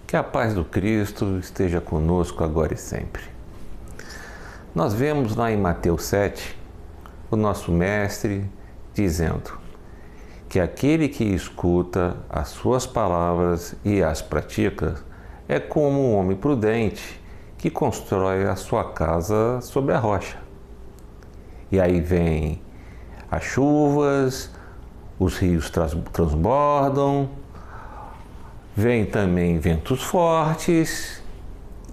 Que a paz do Cristo esteja conosco agora e sempre. Nós vemos lá em Mateus 7, o nosso mestre dizendo que aquele que escuta as suas palavras e as pratica é como um homem prudente que constrói a sua casa sobre a rocha. E aí vem as chuvas, os rios transbordam, vem também ventos fortes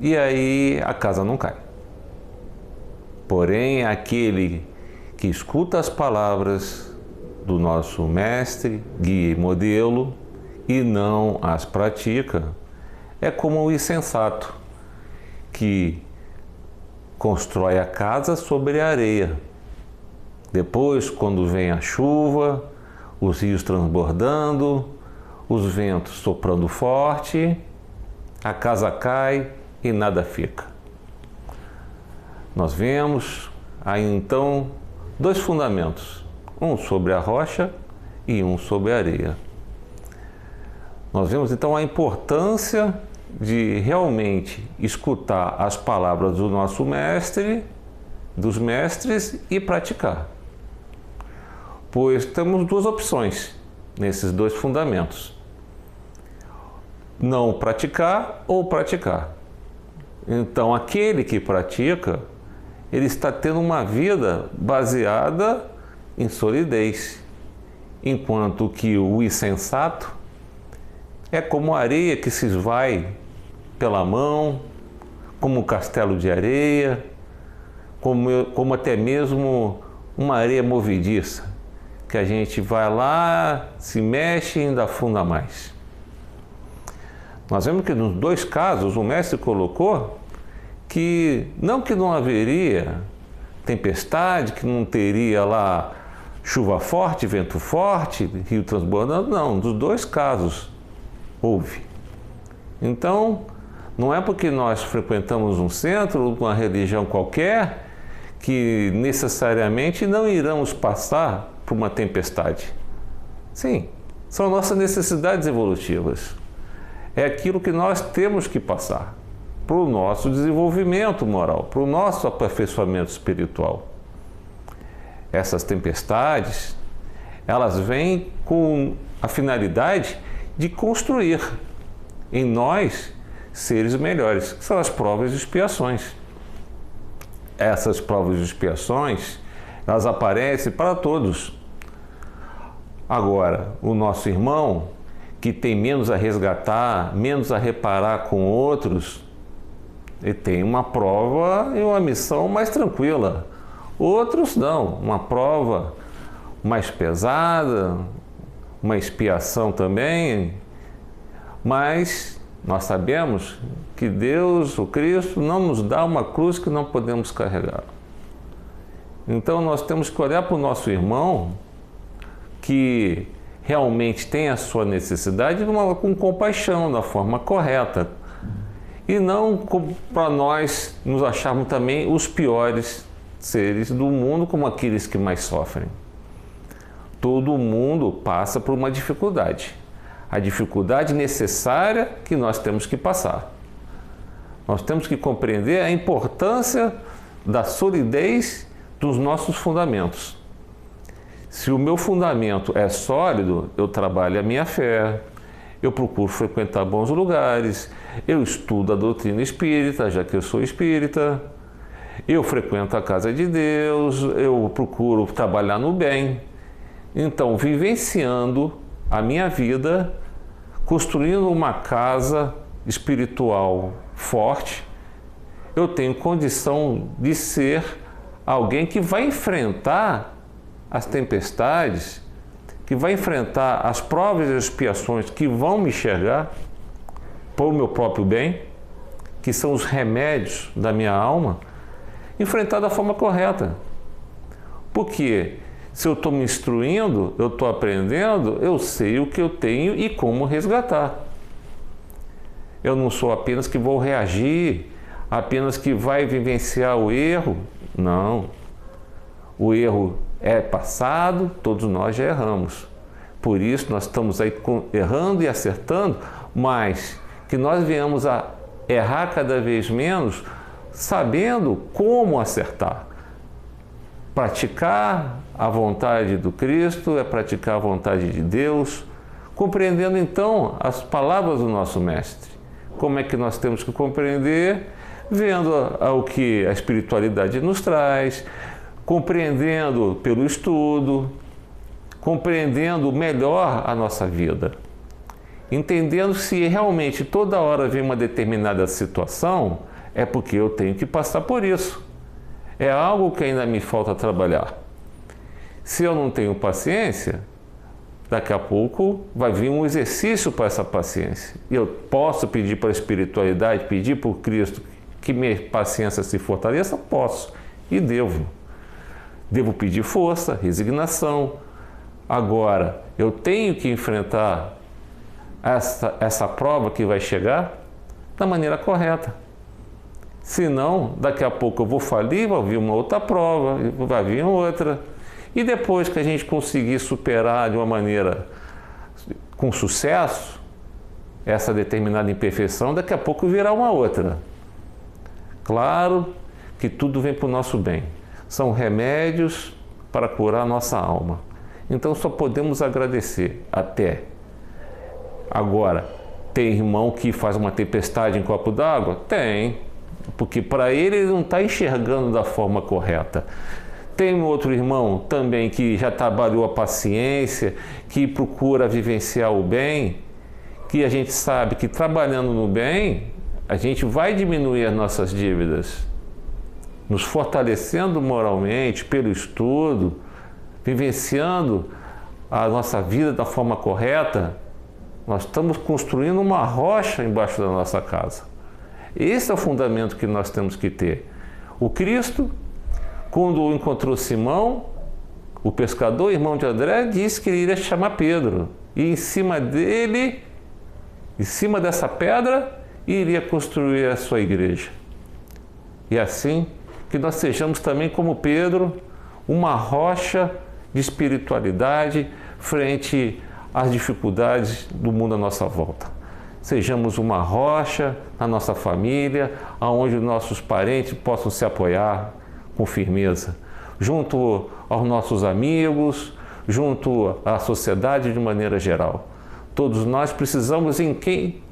e aí a casa não cai. Porém, aquele que escuta as palavras do nosso mestre, guia e modelo e não as pratica, é como o insensato que constrói a casa sobre a areia. Depois, quando vem a chuva, os rios transbordando, os ventos soprando forte, a casa cai e nada fica. Nós vemos aí então dois fundamentos, um sobre a rocha e um sobre a areia. Nós vemos então a importância de realmente escutar as palavras do nosso mestre, dos mestres e praticar. Pois temos duas opções nesses dois fundamentos: não praticar ou praticar. Então, aquele que pratica, ele está tendo uma vida baseada em solidez, enquanto que o insensato é como a areia que se esvai pela mão, como um castelo de areia, como até mesmo uma areia movediça, que a gente vai lá, se mexe e ainda afunda mais. Nós vemos que nos dois casos o mestre colocou que não haveria tempestade, que não teria lá chuva forte, vento forte, rio transbordando, não, dos dois casos houve. Então, não é porque nós frequentamos um centro, uma religião qualquer, que necessariamente não iremos passar por uma tempestade. Sim, são nossas necessidades evolutivas. É aquilo que nós temos que passar para o nosso desenvolvimento moral, para o nosso aperfeiçoamento espiritual. Essas tempestades, elas vêm com a finalidade de construir em nós seres melhores, que são as provas e expiações. Essas provas e expiações, elas aparecem para todos. Agora, o nosso irmão, que tem menos a resgatar, menos a reparar com outros, ele tem uma prova e uma missão mais tranquila. Outros não, uma prova mais pesada, uma expiação também, mas nós sabemos que Deus, o Cristo, não nos dá uma cruz que não podemos carregar. Então nós temos que olhar para o nosso irmão que realmente tem a sua necessidade com compaixão, da forma correta. E não para nós nos acharmos também os piores seres do mundo como aqueles que mais sofrem. Todo mundo passa por uma dificuldade. A dificuldade necessária que nós temos que passar. Nós temos que compreender a importância da solidez dos nossos fundamentos. Se o meu fundamento é sólido, eu trabalho a minha fé, eu procuro frequentar bons lugares, eu estudo a doutrina espírita, já que eu sou espírita, eu frequento a casa de Deus, eu procuro trabalhar no bem. Então, vivenciando a minha vida, construindo uma casa espiritual forte, eu tenho condição de ser alguém que vai enfrentar as tempestades, que vai enfrentar as provas e as expiações que vão me chegar para o meu próprio bem, que são os remédios da minha alma, enfrentar da forma correta. Porque se eu estou me instruindo, eu estou aprendendo, eu sei o que eu tenho e como resgatar. Eu não sou apenas que vou reagir, apenas que vai vivenciar o erro. Não. O erro é passado, todos nós já erramos. Por isso nós estamos aí errando e acertando, mas que nós venhamos a errar cada vez menos, sabendo como acertar. Praticar a vontade do Cristo é praticar a vontade de Deus, compreendendo então as palavras do nosso Mestre. Como é que nós temos que compreender? Vendo o que a espiritualidade nos traz, compreendendo pelo estudo, compreendendo melhor a nossa vida, entendendo se realmente toda hora vem uma determinada situação, é porque eu tenho que passar por isso. É algo que ainda me falta trabalhar. Se eu não tenho paciência, daqui a pouco vai vir um exercício para essa paciência. E eu posso pedir para a espiritualidade, pedir para o Cristo que minha paciência se fortaleça? Posso e devo. Devo pedir força, resignação. Agora, eu tenho que enfrentar essa prova que vai chegar da maneira correta. Senão, daqui a pouco eu vou falir, vai vir uma outra prova, vai vir outra. E depois que a gente conseguir superar de uma maneira com sucesso essa determinada imperfeição, daqui a pouco virá uma outra. Claro que tudo vem para o nosso bem. São remédios para curar a nossa alma. Então só podemos agradecer até. Agora, tem irmão que faz uma tempestade em copo d'água? Tem, porque para ele não está enxergando da forma correta. Tem outro irmão também que já trabalhou a paciência, que procura vivenciar o bem, que a gente sabe que trabalhando no bem, a gente vai diminuir as nossas dívidas, nos fortalecendo moralmente pelo estudo, vivenciando a nossa vida da forma correta. Nós estamos construindo uma rocha embaixo da nossa casa. Esse é o fundamento que nós temos que ter. O Cristo, quando encontrou Simão, o pescador, irmão de André, disse que ele iria chamar Pedro. E em cima dele, em cima dessa pedra, iria construir a sua igreja. E assim, que nós sejamos também como Pedro, uma rocha de espiritualidade frente às dificuldades do mundo à nossa volta. Sejamos uma rocha na nossa família, onde nossos parentes possam se apoiar com firmeza, junto aos nossos amigos, junto à sociedade de maneira geral. Todos nós precisamos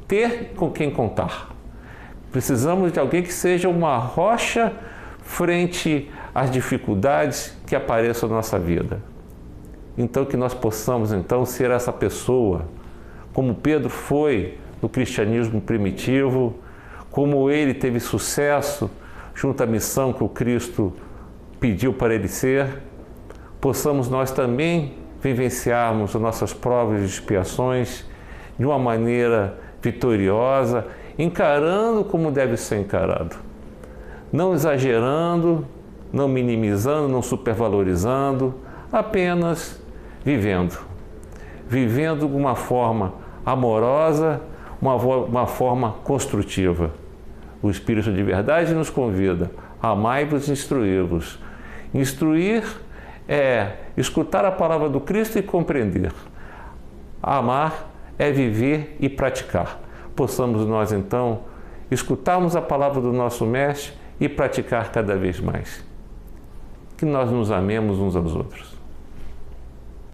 ter com quem contar. Precisamos de alguém que seja uma rocha frente às dificuldades que apareçam na nossa vida. Então que nós possamos então ser essa pessoa, como Pedro foi no cristianismo primitivo, como ele teve sucesso junto à missão que o Cristo pediu para ele ser, possamos nós também vivenciarmos as nossas provas e expiações de uma maneira vitoriosa, encarando como deve ser encarado. Não exagerando, não minimizando, não supervalorizando, apenas vivendo. Vivendo de uma forma amorosa, uma forma construtiva. O Espírito de verdade nos convida a amai-vos e instruí-vos. Instruir é escutar a palavra do Cristo e compreender. Amar é viver e praticar. Possamos nós, então, escutarmos a palavra do nosso Mestre e praticar cada vez mais. Que nós nos amemos uns aos outros.